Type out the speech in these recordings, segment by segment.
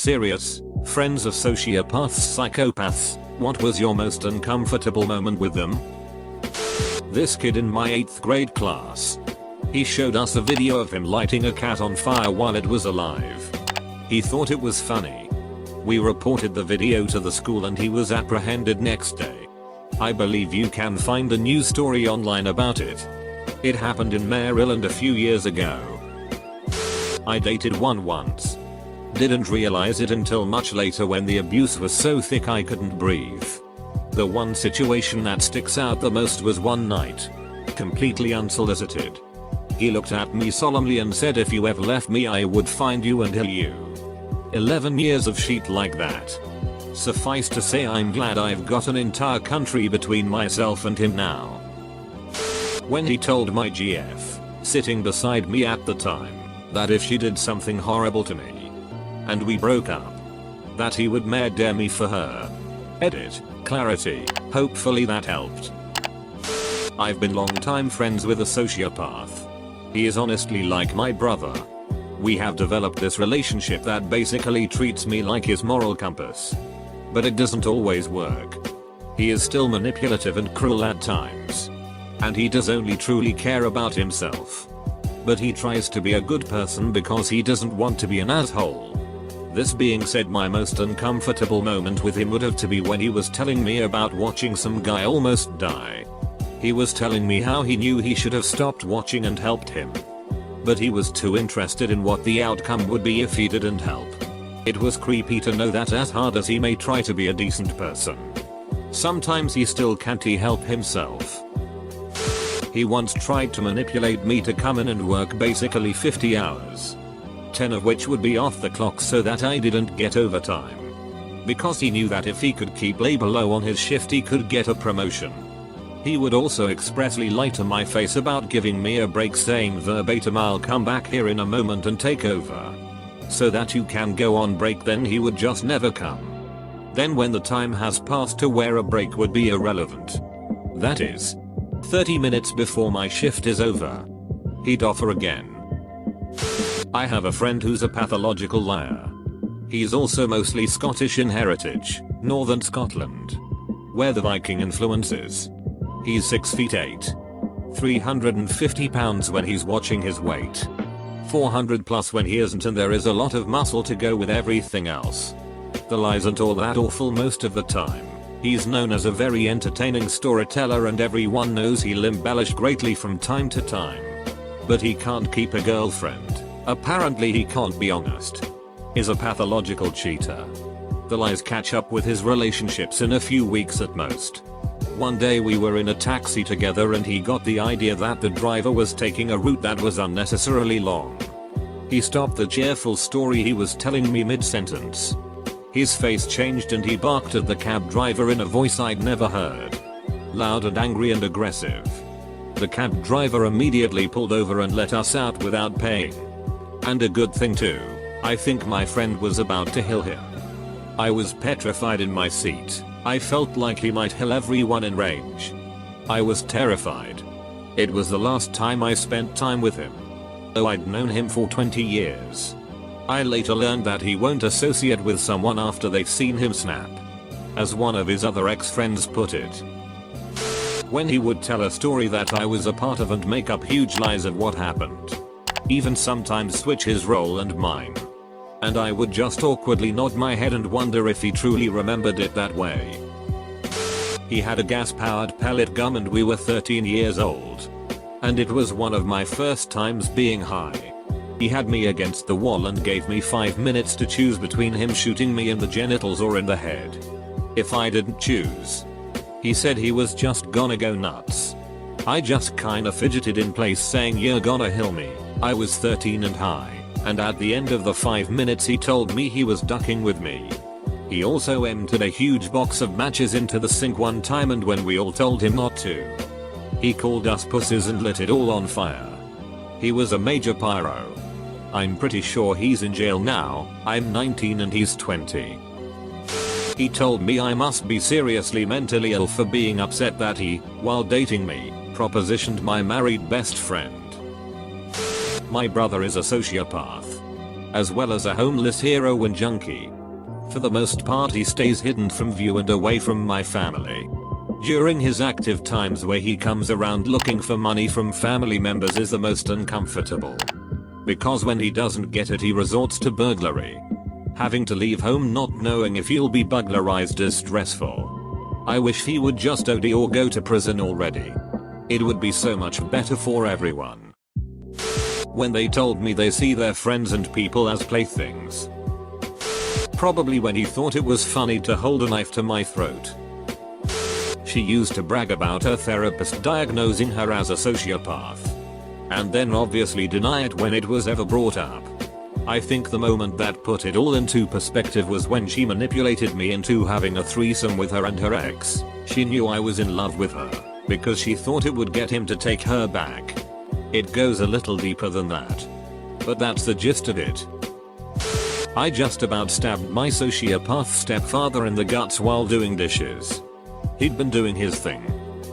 Serious, friends of sociopaths, psychopaths, what was your most uncomfortable moment with them? This kid in my 8th grade class. He showed us a video of him lighting a cat on fire while it was alive. He thought it was funny. We reported the video to the school and he was apprehended next day. I believe you can find a news story online about it. It happened in Maryland a few years ago. I dated one once. Didn't realize it until much later when the abuse was so thick I couldn't breathe. The one situation that sticks out the most was one night. Completely unsolicited. He looked at me solemnly and said, "If you ever left me I would find you and kill you." 11 years of shit like that. Suffice to say, I'm glad I've got an entire country between myself and him now. When he told my GF, sitting beside me at the time, that if she did something horrible to me, and we broke up, that he would murder me for her. Edit. Clarity. Hopefully that helped. I've been long time friends with a sociopath. He is honestly like my brother. We have developed this relationship that basically treats me like his moral compass. But it doesn't always work. He is still manipulative and cruel at times. And he does only truly care about himself. But he tries to be a good person because he doesn't want to be an asshole. This being said, my most uncomfortable moment with him would have to be when he was telling me about watching some guy almost die. He was telling me how he knew he should have stopped watching and helped him. But he was too interested in what the outcome would be if he didn't help. It was creepy to know that as hard as he may try to be a decent person, sometimes he still can't help himself. He once tried to manipulate me to come in and work basically 50 hours. 10 of which would be off the clock so that I didn't get overtime. Because he knew that if he could keep labor low on his shift he could get a promotion. He would also expressly lie to my face about giving me a break, saying verbatim, "I'll come back here in a moment and take over. So that you can go on break." Then he would just never come. Then when the time has passed to where a break would be irrelevant, that is, 30 minutes before my shift is over, he'd offer again. I have a friend who's a pathological liar. He's also mostly Scottish in heritage, northern Scotland, where the Viking influence is. He's 6'8", 350 pounds when he's watching his weight, 400 plus when he isn't, and there is a lot of muscle to go with everything else. The lies aren't all that awful most of the time. He's known as a very entertaining storyteller and everyone knows he'll embellish greatly from time to time. But he can't keep a girlfriend. Apparently he can't be honest. Is a pathological cheater. The lies catch up with his relationships in a few weeks at most. One day we were in a taxi together and he got the idea that the driver was taking a route that was unnecessarily long. He stopped the cheerful story he was telling me mid-sentence. His face changed and he barked at the cab driver in a voice I'd never heard. Loud and angry and aggressive. The cab driver immediately pulled over and let us out without paying. And a good thing too. I think my friend was about to kill him. I was petrified in my seat. I felt like he might kill everyone in range. I was terrified. It was the last time I spent time with him. Though I'd known him for 20 years. I later learned that he won't associate with someone after they've seen him snap. As one of his other ex-friends put it. When he would tell a story that I was a part of and make up huge lies of what happened. Even sometimes switch his role and mine. And I would just awkwardly nod my head and wonder if he truly remembered it that way. He had a gas-powered pellet gun and we were 13 years old. And it was one of my first times being high. He had me against the wall and gave me 5 minutes to choose between him shooting me in the genitals or in the head. If I didn't choose, he said he was just gonna go nuts. I just kinda fidgeted in place saying, "You're gonna kill me." I was 13 and high. And at the end of the 5 minutes he told me he was ducking with me. He also emptied a huge box of matches into the sink one time and when we all told him not to, he called us pussies and lit it all on fire. He was a major pyro. I'm pretty sure he's in jail now. I'm 19 and he's 20. He told me I must be seriously mentally ill for being upset that he, while dating me, propositioned my married best friend. My brother is a sociopath. as well as a homeless hero and junkie. For the most part he stays hidden from view and away from my family. During his active times where he comes around looking for money from family members is the most uncomfortable. Because when he doesn't get it he resorts to burglary. Having to leave home not knowing if you'll be burglarized is stressful. I wish he would just OD or go to prison already. It would be so much better for everyone. When they told me they see their friends and people as playthings. Probably when he thought it was funny to hold a knife to my throat. She used to brag about her therapist diagnosing her as a sociopath. And then obviously deny it when it was ever brought up. I think the moment that put it all into perspective was when she manipulated me into having a threesome with her and her ex. She knew I was in love with her, because she thought it would get him to take her back. It goes a little deeper than that. But that's the gist of it. I just about stabbed my sociopath stepfather in the guts while doing dishes. He'd been doing his thing,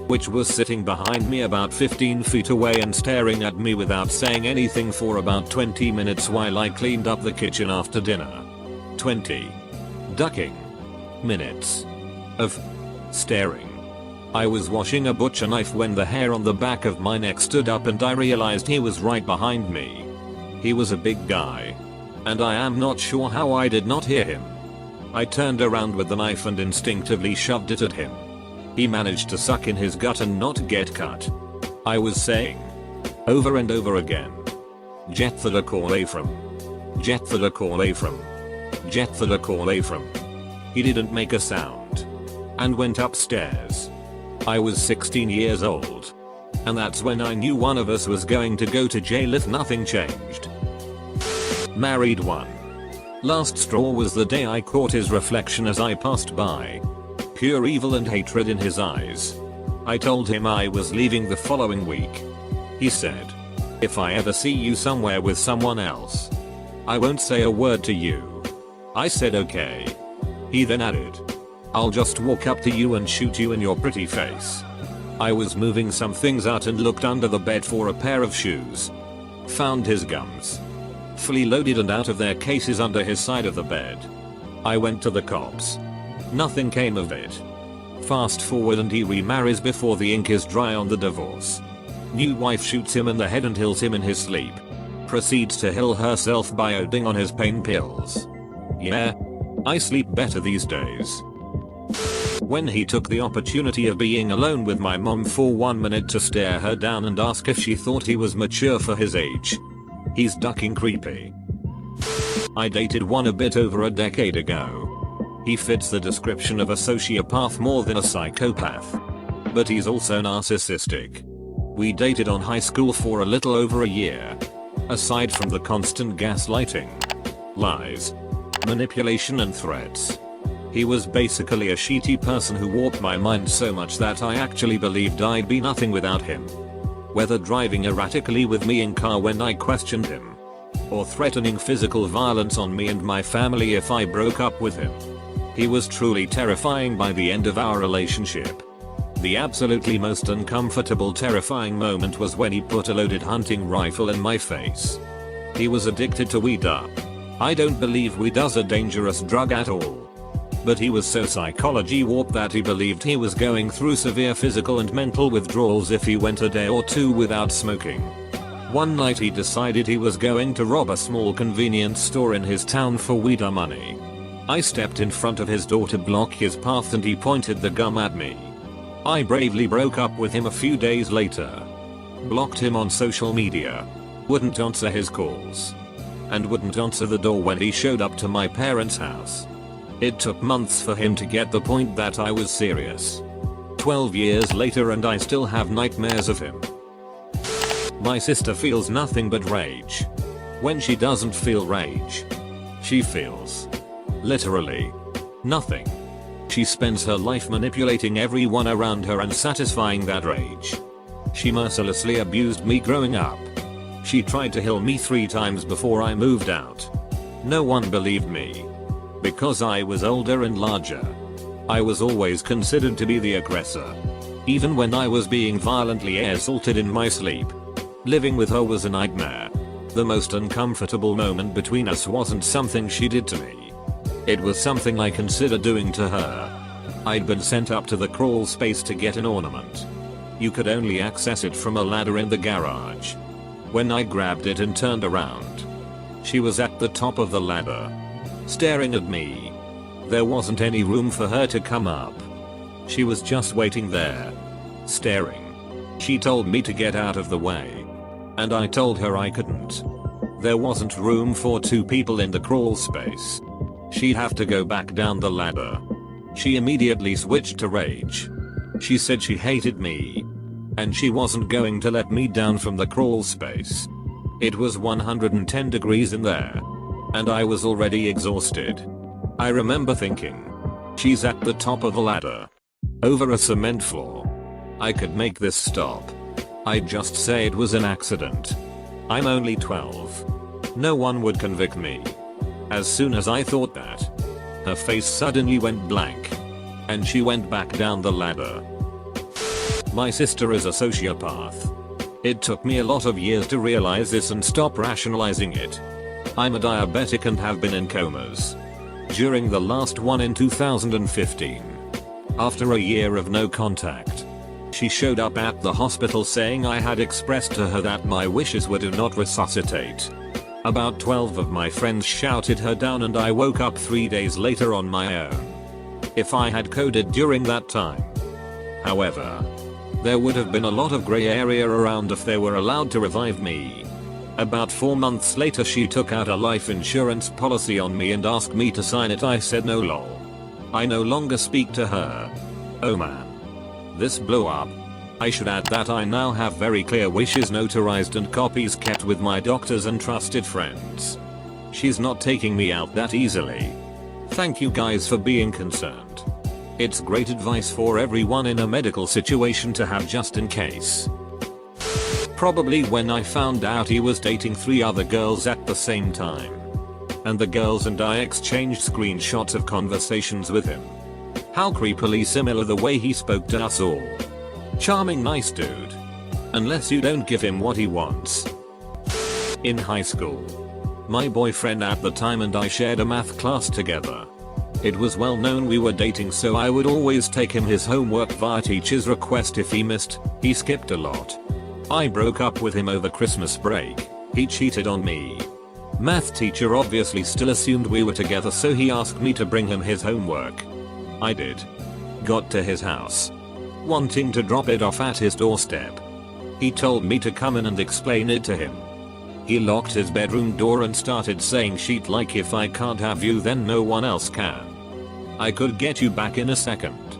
which was sitting behind me about 15 feet away and staring at me without saying anything for about 20 minutes while I cleaned up the kitchen after dinner. 20 ducking minutes of staring. I was washing a butcher knife when the hair on the back of my neck stood up and I realized he was right behind me. He was a big guy. And I am not sure how I did not hear him. I turned around with the knife and instinctively shoved it at him. He managed to suck in his gut and not get cut. I was saying over and over again, "Jet the call from. Jet the call from. Jet the call from." He didn't make a sound. And went upstairs. I was 16 years old. And that's when I knew one of us was going to go to jail if nothing changed. Married one. Last straw was the day I caught his reflection as I passed by. Pure evil and hatred in his eyes. I told him I was leaving the following week. He said, "If I ever see you somewhere with someone else, I won't say a word to you." I said okay. He then added, "I'll just walk up to you and shoot you in your pretty face." I was moving some things out and looked under the bed for a pair of shoes. Found his gums. Fully loaded and out of their cases under his side of the bed. I went to the cops. Nothing came of it. Fast forward and he remarries before the ink is dry on the divorce. New wife shoots him in the head and kills him in his sleep. Proceeds to heal herself by ODing on his pain pills. Yeah. I sleep better these days. When he took the opportunity of being alone with my mom for 1 minute to stare her down and ask if she thought he was mature for his age. He's ducking creepy. I dated one a bit over a decade ago. He fits the description of a sociopath more than a psychopath. But he's also narcissistic. We dated on high school for a little over a year. Aside from the constant gaslighting, lies, manipulation and threats, he was basically a shitty person who warped my mind so much that I actually believed I'd be nothing without him. Whether driving erratically with me in car when I questioned him, or threatening physical violence on me and my family if I broke up with him. He was truly terrifying by the end of our relationship. The absolutely most uncomfortable terrifying moment was when he put a loaded hunting rifle in my face. He was addicted to weed up. I don't believe weed is a dangerous drug at all. But he was so psychology warped that he believed he was going through severe physical and mental withdrawals if he went a day or two without smoking. One night he decided he was going to rob a small convenience store in his town for weed money. I stepped in front of his door to block his path and he pointed the gun at me. I bravely broke up with him a few days later. Blocked him on social media. Wouldn't answer his calls. And wouldn't answer the door when he showed up to my parents' house. It took months for him to get the point that I was serious. 12 years later and I still have nightmares of him. My sister feels nothing but rage. When she doesn't feel rage, she feels literally nothing. She spends her life manipulating everyone around her and satisfying that rage. She mercilessly abused me growing up. She tried to heal me 3 times before I moved out. No one believed me. Because I was older and larger. I was always considered to be the aggressor. Even when I was being violently assaulted in my sleep. Living with her was a nightmare. the most uncomfortable moment between us wasn't something she did to me. It was something I considered doing to her. I'd been sent up to the crawl space to get an ornament. You could only access it from a ladder in the garage. When I grabbed it and turned around, she was at the top of the ladder, staring at me. There wasn't any room for her to come up. She was just waiting there, staring. She told me to get out of the way, and I told her I couldn't. There wasn't room for two people in the crawl space. She'd have to go back down the ladder. She immediately switched to rage. She said she hated me, and she wasn't going to let me down from the crawl space. It was 110 degrees in there, and I was already exhausted. I remember thinking, she's at the top of the ladder, over a cement floor. I could make this stop. I'd just say it was an accident. I'm only 12. No one would convict me. As soon as I thought that, her face suddenly went blank, and she went back down the ladder. My sister is a sociopath. It took me a lot of years to realize this and stop rationalizing it. I'm a diabetic and have been in comas. During the last one in 2015. After a year of no contact, she showed up at the hospital saying I had expressed to her that my wishes were to not resuscitate. About 12 of my friends shouted her down and I woke up 3 days later on my own. If I had coded during that time, however, there would have been a lot of grey area around if they were allowed to revive me. About 4 months later she took out a life insurance policy on me and asked me to sign it. I said no lol. I no longer speak to her. Oh man. This blew up. I should add that I now have very clear wishes notarized and copies kept with my doctors and trusted friends. She's not taking me out that easily. Thank you guys for being concerned. It's great advice for everyone in a medical situation to have just in case. Probably when I found out he was dating 3 other girls at the same time. And the girls and I exchanged screenshots of conversations with him. How creepily similar the way he spoke to us all. Charming, nice dude. Unless you don't give him what he wants. In high school, my boyfriend at the time and I shared a math class together. It was well known we were dating, so I would always take him his homework via teacher's request if he missed. He skipped a lot. I broke up with him over Christmas break. He cheated on me. Math teacher obviously still assumed we were together, so he asked me to bring him his homework. I did. Got to his house, wanting to drop it off at his doorstep. He told me to come in and explain it to him. He locked his bedroom door and started saying shit like, if I can't have you then no one else can. I could get you back in a second.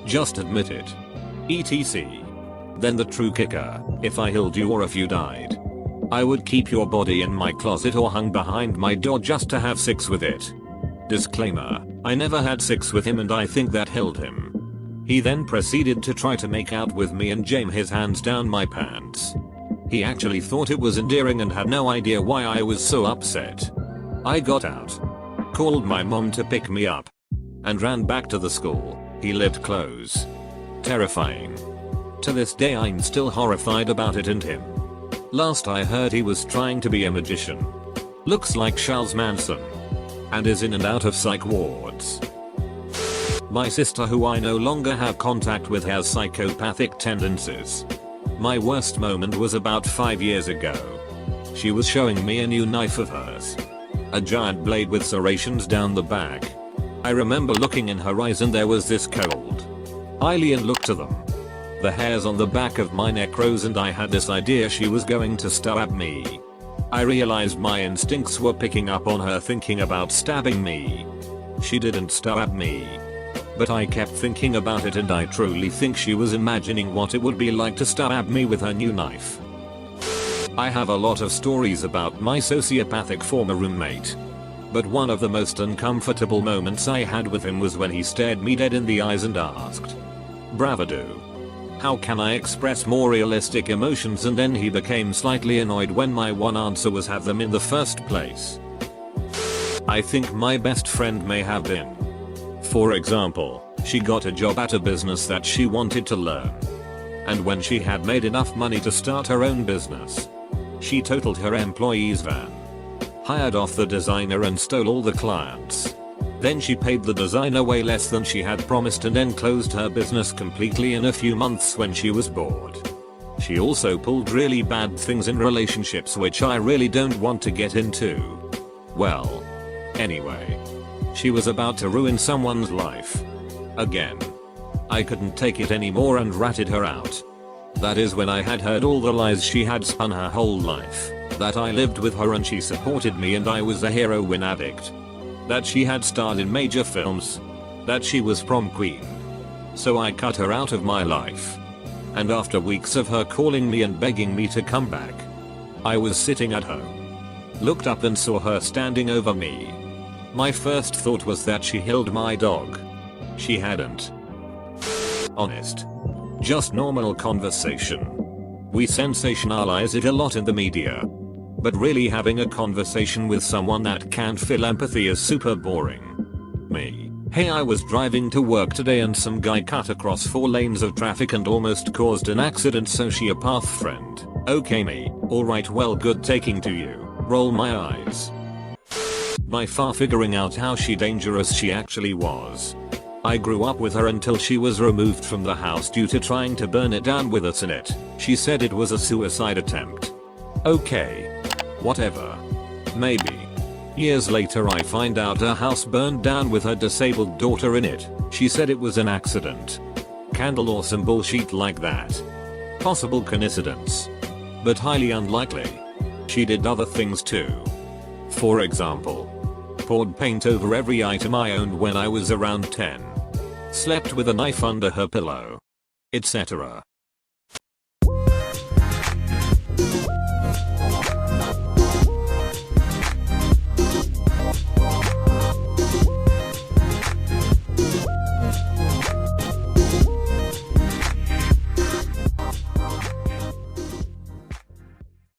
Just admit it. etc. Then the true kicker, if I healed you or if you died, I would keep your body in my closet or hung behind my door just to have sex with it. Disclaimer, I never had sex with him and I think that healed him. He then proceeded to try to make out with me and jam his hands down my pants. He actually thought it was endearing and had no idea why I was so upset. I got out, called my mom to pick me up, and ran back to the school he lived close. Terrifying. To this day I'm still horrified about it and him. Last I heard he was trying to be a magician. Looks like Charles Manson. And is in and out of psych wards. My sister, who I no longer have contact with, has psychopathic tendencies. My worst moment was about 5 years ago. She was showing me a new knife of hers. A giant blade with serrations down the back. I remember looking in her eyes and there was this cold alien look to them. The hairs on the back of my neck rose and I had this idea she was going to stab me. I realized my instincts were picking up on her thinking about stabbing me. She didn't stab me, but I kept thinking about it and I truly think she was imagining what it would be like to stab me with her new knife. I have a lot of stories about my sociopathic former roommate, but one of the most uncomfortable moments I had with him was when he stared me dead in the eyes and asked, "Bravado. How can I express more realistic emotions?" and then he became slightly annoyed when my one answer was have them in the first place. I think my best friend may have been. For example, she got a job at a business that she wanted to learn. And when she had made enough money to start her own business, She totaled her employee's van, hired off the designer and stole all the clients. Then she paid the designer way less than she had promised and then closed her business completely in a few months when she was bored. She also pulled really bad things in relationships which I really don't want to get into. Well, anyway, she was about to ruin someone's life. Again. I couldn't take it anymore and ratted her out. That is when I had heard all the lies she had spun her whole life, that I lived with her and she supported me and I was a heroin addict, that she had starred in major films, that she was prom queen. So I cut her out of my life. And after weeks of her calling me and begging me to come back, I was sitting at home, looked up and saw her standing over me. My first thought was that she killed my dog. She hadn't. Honest. Just normal conversation. We sensationalize it a lot in the media. But really having a conversation with someone that can't feel empathy is super boring. Me. Hey, I was driving to work today and some guy cut across 4 lanes of traffic and almost caused an accident. Sociopath friend. Okay me. Alright, well, good taking to you. Roll my eyes. By far figuring out how dangerous she actually was. I grew up with her until she was removed from the house due to trying to burn it down with us in it. She said it was a suicide attempt. Okay. Whatever. Maybe. Years later I find out her house burned down with her disabled daughter in it. She said it was an accident. Candle or some bullshit like that. Possible coincidence. But highly unlikely. She did other things too. For example, poured paint over every item I owned when I was around 10. Slept with a knife under her pillow. Etc.